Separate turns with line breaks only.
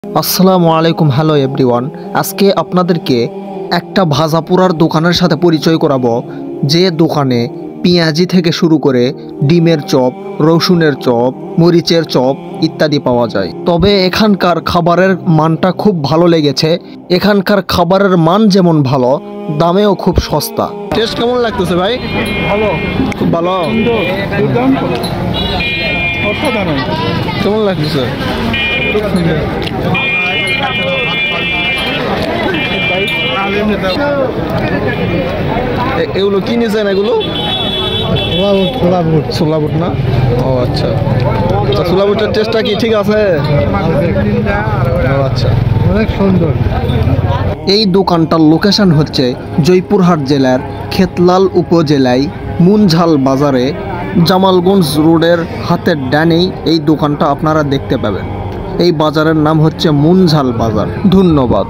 আসসালামু আলাইকুম, hello everyone. আজকে আপনাদেরকে একটা ভাজাপোড়ার দোকানের সাথে পরিচয় করাবো, যে দোকানে পেঁয়াজি থেকে শুরু করে ডিমের চপ, রসুনের চপ, মরিচের চপ ইত্যাদি পাওয়া যায়। তবে এখানকার খাবারের মানটা খুব ভালো লেগেছে। এখানকার খাবারের মান যেমন ভালো, দামেও খুব সস্তা। টেস্ট কেমন লাগতেছে ভাই?
ভালো,
খুব ভালো।
সুন্দর, দুর্দান্ত, অসাধারণ,
কেমন লাগতেছে?
খুব সুন্দর।
এগুলো কি নিয়েছেন? এগুলো ছোলা বুট না? ও আচ্ছা, ছোলা বুটের টেস্টটা কি ঠিক আছে? ও আচ্ছা,
অনেক সুন্দর।
এই দোকানটার লোকেশন হচ্ছে জয়পুরহাট জেলার খেতলাল উপজেলায় মুনঝাল বাজারে, জামালগঞ্জ রোডের হাতের ডানেই এই দোকানটা আপনারা দেখতে পাবেন। এই বাজারের নাম হচ্ছে মুনঝাল বাজার। ধন্যবাদ।